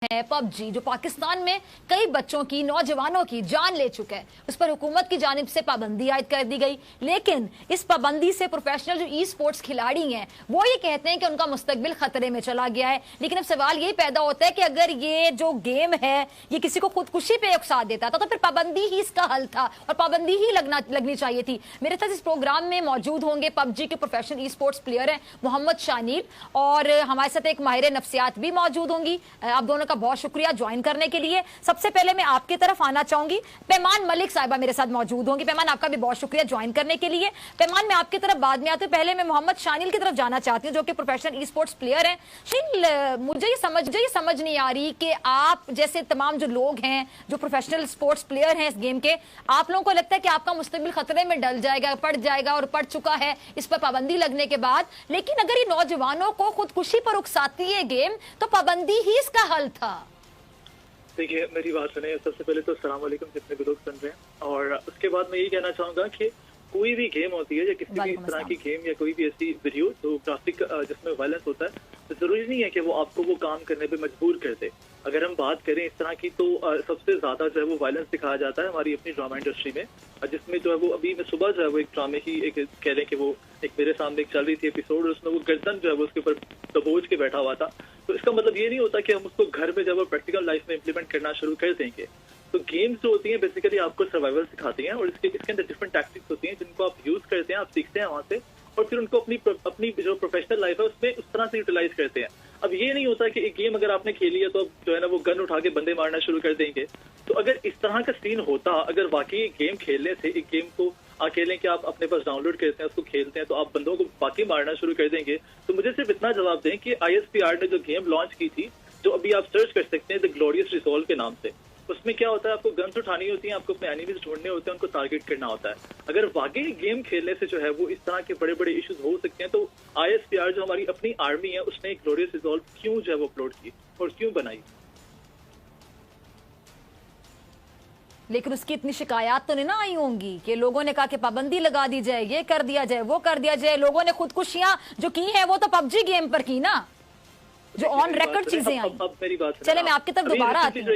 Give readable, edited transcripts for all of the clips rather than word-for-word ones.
है पबजी, जो पाकिस्तान में कई बच्चों की, नौजवानों की जान ले चुका है। उस पर हुकूमत की जानिब से पाबंदी आयद कर दी गई, लेकिन इस पाबंदी से प्रोफेशनल जो ई स्पोर्ट्स खिलाड़ी हैं वो ये कहते हैं कि उनका मुस्तकबिल खतरे में चला गया है। लेकिन अब सवाल ये पैदा होता है कि अगर ये जो गेम है ये किसी को खुदकुशी पे उकसा देता था तो फिर पाबंदी ही इसका हल था और पाबंदी ही लगनी चाहिए थी। मेरे साथ इस प्रोग्राम में मौजूद होंगे पबजी के प्रोफेशनल ई स्पोर्ट्स प्लेयर हैं मोहम्मद शानील, और हमारे साथ एक माहिर नफ्सियात भी मौजूद होंगी। आप दोनों का बहुत शुक्रिया ज्वाइन करने के लिए। सबसे पहले मैं आपकी तरफ आना चाहूंगी, पैमान मलिक साहिबा मेरे साथ मौजूद होंगी। पैमान, आपका भी बहुत शुक्रिया ज्वाइन करने के लिए। पैमान, मैं आपकी तरफ बाद में आती हूं, पहले मैं मोहम्मद शानील की तरफ जाना चाहती हूं जो कि प्रोफेशनल ई स्पोर्ट्स प्लेयर हैं। शानील, मुझे ये समझ नहीं आ रही कि आप जैसे तमाम जो लोग हैं जो प्रोफेशनल स्पोर्ट्स प्लेयर हैं इस गेम के, आप लोगों को लगता है कि आपका मुस्तकबिल खतरे में डल जाएगा, पड़ जाएगा और पड़ चुका है इस पर पाबंदी लगने के बाद। लेकिन अगर ये नौजवानों को खुदकुशी पर उकसाती है गेम तो पाबंदी ही इसका हल था। देखिए, मेरी बात सुने। सबसे पहले तो अस्सलाम वालेकुम जितने भी लोग सुन रहे हैं, और उसके बाद मैं ये कहना चाहूंगा कि कोई भी गेम होती है या किसी भी तरह की गेम या कोई भी ऐसी वीडियो जो ग्राफिक जिसमें वायलेंस होता है, तो जरूरी नहीं है कि वो आपको वो काम करने पे मजबूर कर दे। अगर हम बात करें इस तरह की तो सबसे ज्यादा जो है वो वायलेंस दिखाया जाता है हमारी अपनी ड्रामा इंडस्ट्री में, जिसमें जो है वो अभी मैं सुबह जो है वो एक ड्रामे की एक कह लें कि वो एक मेरे सामने एक चल रही थी एपिसोड, उसमें वो गर्दन जो है वो उसके ऊपर दबोच के बैठा हुआ था। तो इसका मतलब ये नहीं होता कि हम उसको घर में जब वो प्रैक्टिकल लाइफ में इम्प्लीमेंट करना शुरू कर देंगे। तो गेम्स जो होती हैं बेसिकली आपको सर्वाइवल सिखाती हैं, और इसके अंदर डिफरेंट टैक्टिक्स होती हैं जिनको आप यूज करते हैं, आप सीखते हैं वहां से, और फिर उनको अपनी जो प्रोफेशनल लाइफ है उसमें उस तरह से यूटिलाइज करते हैं। अब ये नहीं होता कि एक गेम अगर आपने खेली है तो अब जो है ना वो गन उठा के बंदे मारना शुरू कर देंगे। तो अगर इस तरह का सीन होता, अगर वाकई गेम खेलने से एक गेम को अकेले कि आप अपने पास डाउनलोड करते हैं उसको खेलते हैं तो आप बंदों को बाकी मारना शुरू कर देंगे, तो मुझे सिर्फ इतना जवाब दें कि ISPR ने जो गेम लॉन्च की थी, जो अभी आप सर्च कर सकते हैं द ग्लोरियस रिसॉल्व के नाम से, उसमें क्या होता है, आपको गन्स उठानी होती है, आपको अपने एनिमीज ढूंढने होते हैं, उनको टारगेट करना होता है। अगर वाकई गेम खेलने से जो है वो इस तरह के बड़े बड़े इश्यूज हो सकते हैं, तो ISPR जो हमारी अपनी आर्मी है उसने ग्लोरियस रिजॉल्व क्यों जो है वो अपलोड की और क्यों बनाई। लेकिन उसकी इतनी शिकायत तो नहीं ना आई होंगी कि लोगों ने कहा कि पाबंदी लगा दी जाए, ये कर दिया जाए, वो कर दिया जाए। लोगों ने खुदकुशियां जो की हैं वो तो पबजी गेम पर की ना, जो ऑन रिकॉर्ड चीजें आई। चले मैं आपकी तरफ दोबारा आती हूँ,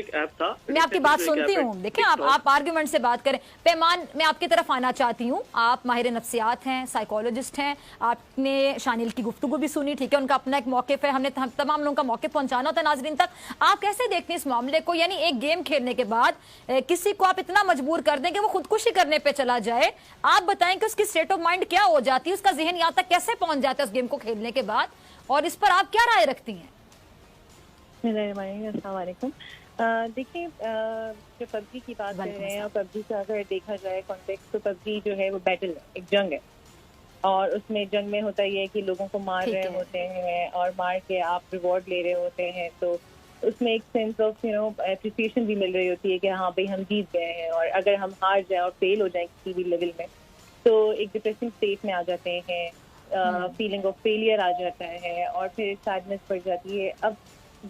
मैं आपकी बात सुनती हूँ। देखिए आप आर्गुमेंट से बात करें। पैमान, मैं आपकी तरफ आना चाहती हूँ। आप माहिर नफ्सियात हैं, साइकोलॉजिस्ट हैं, आपने शानील की गुफ्तगू भी सुनी, ठीक है, उनका अपना एक मौक़िफ़ है, हमने तमाम लोगों का मौक़िफ़ पहुंचाना होता है नाज़रीन तक। आप कैसे देखते हैं इस मामले को? यानी एक गेम खेलने के बाद किसी को आप इतना मजबूर कर दें कि वो खुदकुशी करने पर चला जाए। आप बताएं कि उसकी स्टेट ऑफ माइंड क्या हो जाती है, उसका जहन यहाँ तक कैसे पहुंच जाता है उस गेम को खेलने के बाद, और इस पर आप क्या राय रखती हैं? अस्सलामुअलैकुम। देखिए, जो पबजी की बात कर रहे हैं और पबजी का अगर देखा जाए कॉन्टेक्स्ट, तो पबजी जो है वो बैटल है, एक जंग है, और उसमें जंग में होता ये है कि लोगों को मार रहे होते हैं और मार के आप रिवॉर्ड ले रहे होते हैं, तो उसमें एक सेंस ऑफ एप्रिसिएशन भी मिल रही होती है कि हाँ भाई हम जीत गए हैं। और अगर हम हार जाए और फेल हो जाए किसी भी लेवल में तो एक डिप्रेसिंग स्टेट में आ जाते हैं, फीलिंग ऑफ फेलियर आ जाता है और फिर सैडनेस बढ़ जाती है। अब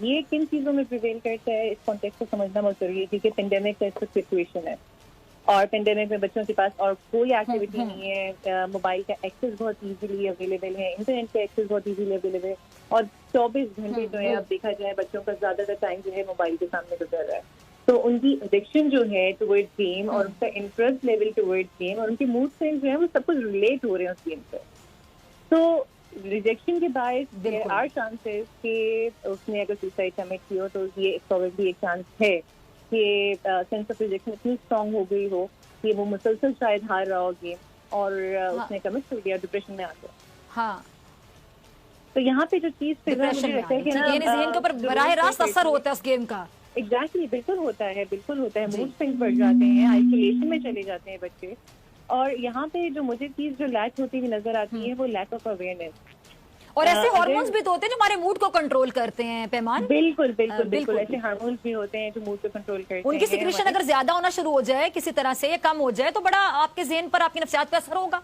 ये किन चीजों में प्रिवेल करता है, इस कॉन्टेक्स्ट को समझना बहुत जरूरी है, क्योंकि पेंडेमिक का ऐसा सिचुएशन है और पेंडेमिक में बच्चों के पास और कोई एक्टिविटी नहीं है, मोबाइल का एक्सेस बहुत इजीली अवेलेबल है, इंटरनेट का एक्सेस बहुत इजीली अवेलेबल है, और 24 घंटे जो है अब देखा जाए बच्चों का ज्यादातर टाइम जो है मोबाइल के सामने गुजर रहा है। तो उनकी एडिक्शन जो है टुवर्ड्स गेम और उनका इंटरेस्ट लेवल टुवर्ड्स गेम और उनके मूड स्विंग्स जो है वो सब कुछ रिलेट हो रहे हैं उस गेम से। तो रिजेक्शन के बाद देयर आर चांसेस कि उसने अगर सुसाइड कमिट की हो तो ये प्रोबेबली एक चांस है कि सेंस ऑफ रिजेक्शन इतनी स्ट्रांग हो गई हो कि वो मुसलसल शायद हार रहा हो गेम और उसने कमिट कर दिया, डिप्रेशन में आ गया। हाँ, तो यहाँ पे जो चीज फिर मुझे लगता है कि ना ज़हन के ऊपर बराह रास्त असर होता है उस गेम का। एग्जैक्टली, बिल्कुल होता है, बिल्कुल होता है। मूड स्विंग्स बढ़ जाते हैं, आइसोलेशन में चले जाते हैं बच्चे। और यहाँ पे जो मुझे चीज जो लैक होती हुई नजर आती है वो लैक ऑफ अवेयरनेस। और ऐसे हार्मोन्स भी तो होते हैं जो हमारे मूड को कंट्रोल करते हैं। पैमान, बिल्कुल बिल्कुल बिल्कुल ऐसे हार्मोन्स भी होते हैं जो मूड को कंट्रोल करते हैं। उनकी सिक्रेशन अगर ज्यादा होना शुरू हो जाए किसी तरह से, या कम हो जाए, तो बड़ा आपके ज़हन पर, आपकी नफ्सियात पे असर होगा,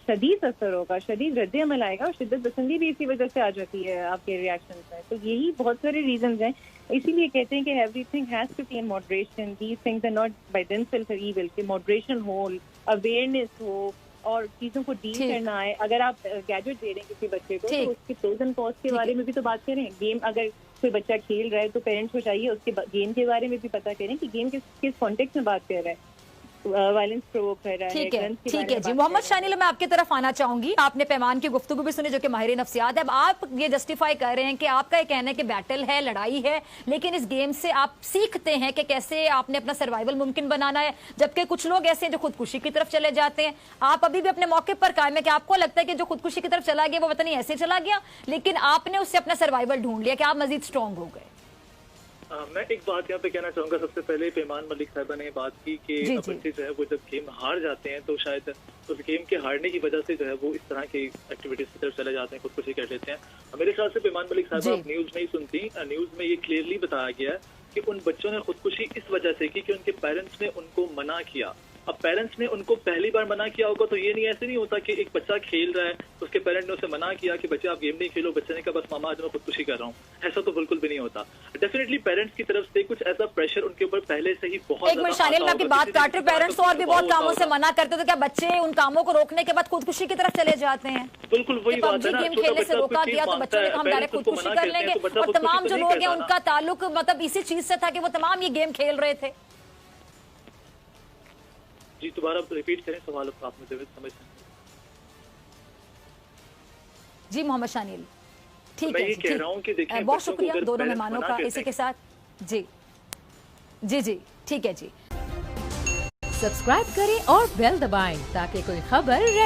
शदीद असर होगा, शदीद रद्द अमल आएगा और शिद्दत पसंदी भी इसी वजह से आ जाती है आपके रिएक्शन में। तो यही बहुत सारे रीजंस हैं, इसीलिए कहते हैं कि everything has to be in moderation, these things are not by themselves evil, कि मॉडरेशन हो, अवेयरनेस हो और चीजों को डील करना है। अगर आप गैजेट दे रहे हैं किसी बच्चे को तो उसके प्रोज एंड कॉन्स के बारे में भी तो बात करें। गेम अगर कोई बच्चा खेल रहा है तो पेरेंट्स को चाहिए उसके गेम के बारे में भी पता करें कि गेम किस कॉन्टेक्स्ट में बात कर रहा है, वायलेंस प्रोवोक कर रहा है। ठीक है जी। मोहम्मद शानिल, मैं आपकी तरफ आना चाहूंगी। आपने पैमान की गुफ्तगू भी सुनी जो कि माहिर नफ्सियात है। अब आप ये जस्टिफाई कर रहे हैं कि आपका ये कहना है कि बैटल है, लड़ाई है, लेकिन इस गेम से आप सीखते हैं कि कैसे आपने अपना सर्वाइवल मुमकिन बनाना है, जबकि कुछ लोग ऐसे हैं जो खुदकुशी की तरफ चले जाते हैं। आप अभी भी अपने मौके पर कायम है कि आपको लगता है कि जो खुदकुशी की तरफ चला गया वो पता नहीं ऐसे चला गया, लेकिन आपने उससे अपना सर्वाइवल ढूंढ लिया कि आप मजीद स्ट्रांग हो गए। मैं एक बात यहाँ पे कहना चाहूंगा। सबसे पहले पैमान मलिक साहिबा ने बात की कि बच्चे जो है वो जब गेम हार जाते हैं तो शायद उस गेम के हारने की वजह से जो है वो इस तरह की एक्टिविटीज की तरफ चले जाते हैं, खुदकुशी कर लेते हैं। मेरे ख्याल से पैमान मलिक साहिबा न्यूज नहीं सुनती। न्यूज में ये क्लियरली बताया गया है कि उन बच्चों ने खुदकुशी इस वजह से की कि उनके पेरेंट्स ने उनको मना किया। अब पेरेंट्स ने उनको पहली बार मना किया होगा तो ये नहीं, ऐसे नहीं होता कि एक बच्चा खेल रहा है उसके पेरेंट ने उसे मना किया कि बच्चे आप गेम नहीं खेलो, बच्चे ने कहा बस मामा आज मैं खुदकुशी कर रहा हूँ। ऐसा तो बिल्कुल भी नहीं होता। डेफिनेटली पेरेंट्स की तरफ से कुछ ऐसा प्रेशर उनके ऊपर पहले से ही बहुत। एक मिनट शानिल, मैं आपकी बात काट रही हूं। पेरेंट्स और भी बहुत कामों से मना करते, तो क्या बच्चे उन कामों को रोकने के बाद खुदकुशी की तरफ चले जाते हैं? बिल्कुल वही बात है ना, गेम खेलने से रोका गया तो बच्चों ने कहा हम डायरेक्ट खुदकुशी कर लेंगे, और तमाम जो लोग हैं उनका ताल्लुक मतलब इसी चीज से था कि वो तमाम ये गेम खेल रहे थे। जी दोबारा रिपीट करें सवाल, आप मुझे समझ। जी मोहम्मद शानिल, ठीक मैं है, ये कह रहा हूं कि देखिए बहुत शुक्रिया दोनों मेहमानों का इसी के साथ। जी जी जी ठीक है जी। सब्सक्राइब करें और बेल दबाएं ताकि कोई खबर